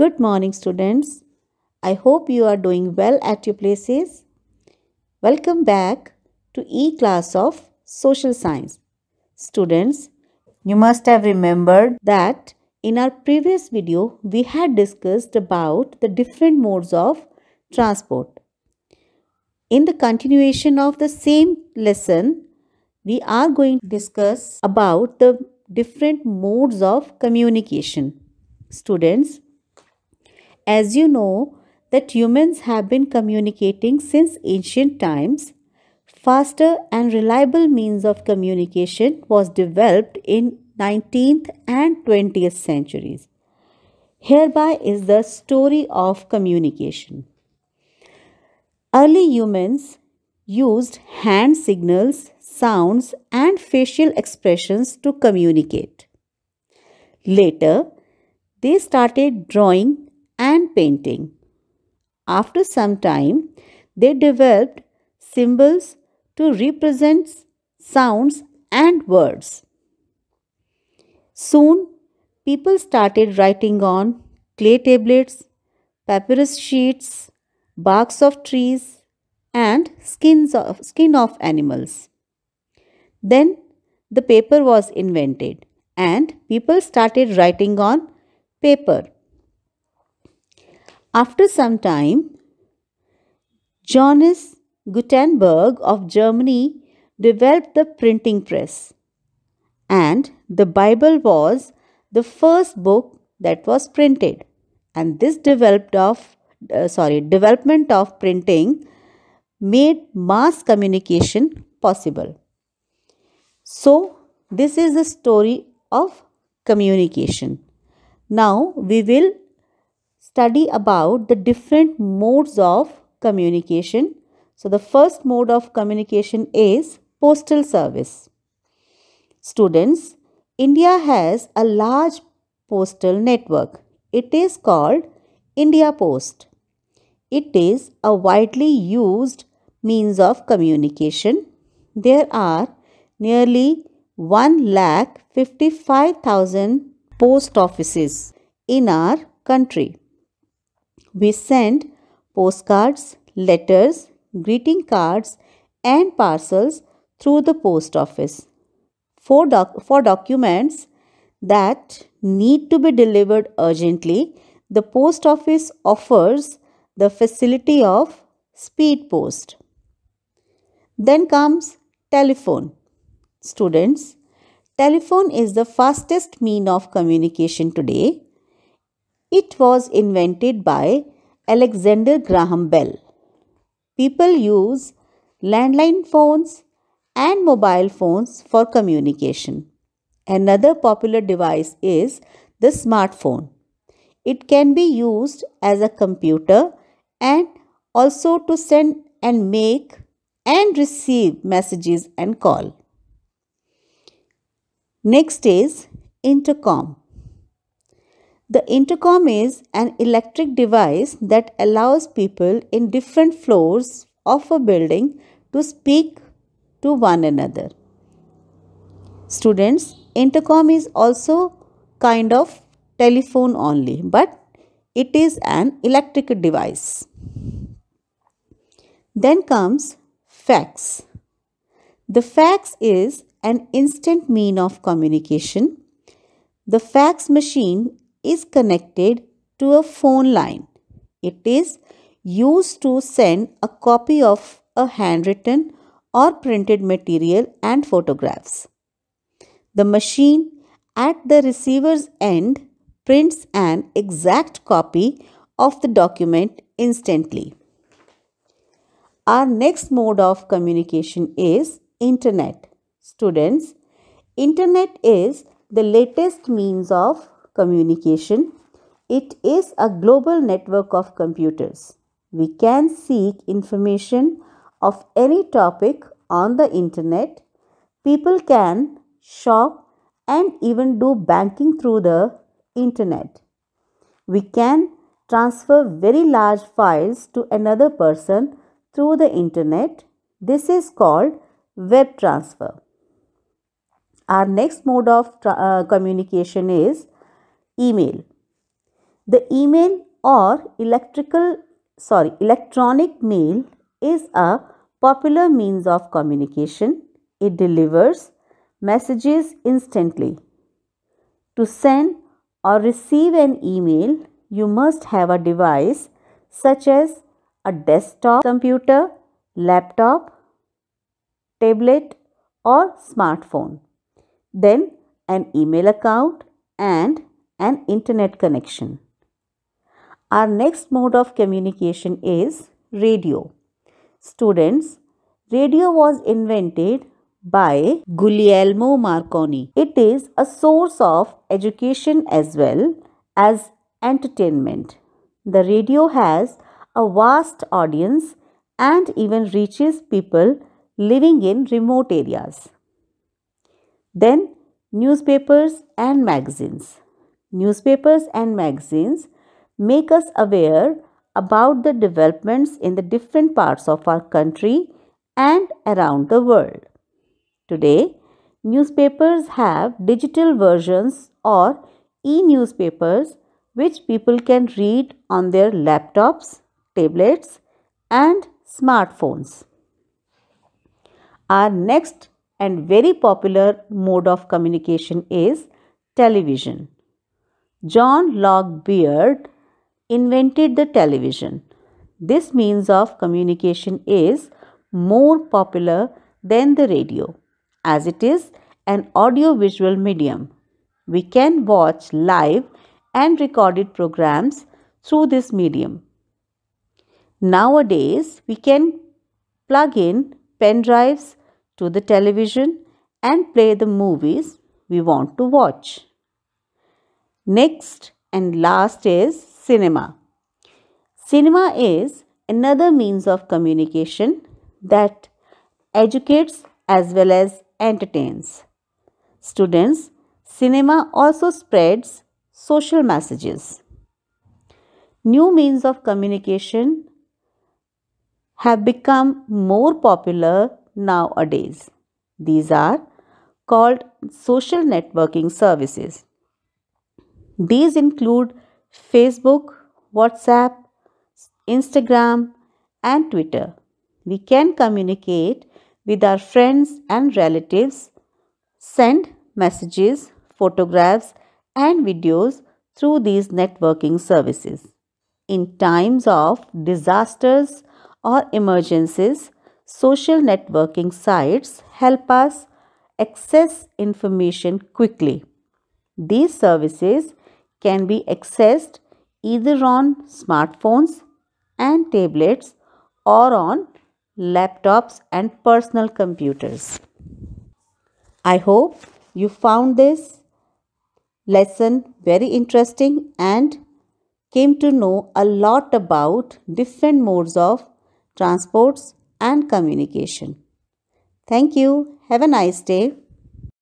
Good morning, students. I hope you are doing well at your places. Welcome back to E-class of Social Science. Students, you must have remembered that in our previous video, we had discussed about the different modes of transport. In the continuation of the same lesson, we are going to discuss about the different modes of communication. Students, as you know that humans have been communicating since ancient times, faster and reliable means of communication was developed in 19th and 20th centuries. Hereby is the story of communication. Early humans used hand signals, sounds, and facial expressions to communicate. Later, they started drawing and painting. After some time, they developed symbols to represent sounds and words. Soon, people started writing on clay tablets, papyrus sheets, barks of trees, and skin of animals. Then the paper was invented and people started writing on paper. After some time, Johannes Gutenberg of Germany developed the printing press, and the Bible was the first book that was printed. And this development of printing made mass communication possible. So, this is the story of communication. Now, we will study about the different modes of communication. So, the first mode of communication is postal service. Students, India has a large postal network. It is called India Post. It is a widely used means of communication. There are nearly 1,55,000 post offices in our country. We send postcards, letters, greeting cards, and parcels through the post office. For documents that need to be delivered urgently, the post office offers the facility of speed post. Then comes telephone. Students, telephone is the fastest mean of communication today. It was invented by Alexander Graham Bell. People use landline phones and mobile phones for communication. Another popular device is the smartphone. It can be used as a computer and also to send and make and receive messages and call. Next is intercom. The intercom is an electric device that allows people in different floors of a building to speak to one another. Students, intercom is also kind of telephone only, but it is an electric device. Then comes fax. The fax is an instant mean of communication. The fax machine is connected to a phone line. It is used to send a copy of a handwritten or printed material and photographs. The machine at the receiver's end prints an exact copy of the document instantly. Our next mode of communication is internet. Students, internet is the latest means of communication. It is a global network of computers. We can seek information of any topic on the internet. People can shop and even do banking through the internet. We can transfer very large files to another person through the internet. This is called web transfer. Our next mode of communication is email. The email or electronic mail is a popular means of communication. It delivers messages instantly. To send or receive an email, you must have a device such as a desktop computer, laptop, tablet, or smartphone. Then an email account and an internet connection. Our next mode of communication is radio. Students, radio was invented by Guglielmo Marconi. It is a source of education as well as entertainment. The radio has a vast audience and even reaches people living in remote areas. Then, newspapers and magazines. Newspapers and magazines make us aware about the developments in the different parts of our country and around the world. Today, newspapers have digital versions or e-newspapers which people can read on their laptops, tablets, and smartphones. Our next and very popular mode of communication is television. John Locke Baird invented the television. This means of communication is more popular than the radio as it is an audio-visual medium. We can watch live and recorded programs through this medium. Nowadays, we can plug in pen drives to the television and play the movies we want to watch. Next and last is cinema. Cinema is another means of communication that educates as well as entertains. Students, cinema also spreads social messages. New means of communication have become more popular nowadays. These are called social networking services. These include Facebook, WhatsApp, Instagram, and Twitter. We can communicate with our friends and relatives, send messages, photographs, and videos through these networking services. In times of disasters or emergencies, social networking sites help us access information quickly. These services can be accessed either on smartphones and tablets or on laptops and personal computers. I hope you found this lesson very interesting and came to know a lot about different modes of transports and communication. Thank you. Have a nice day.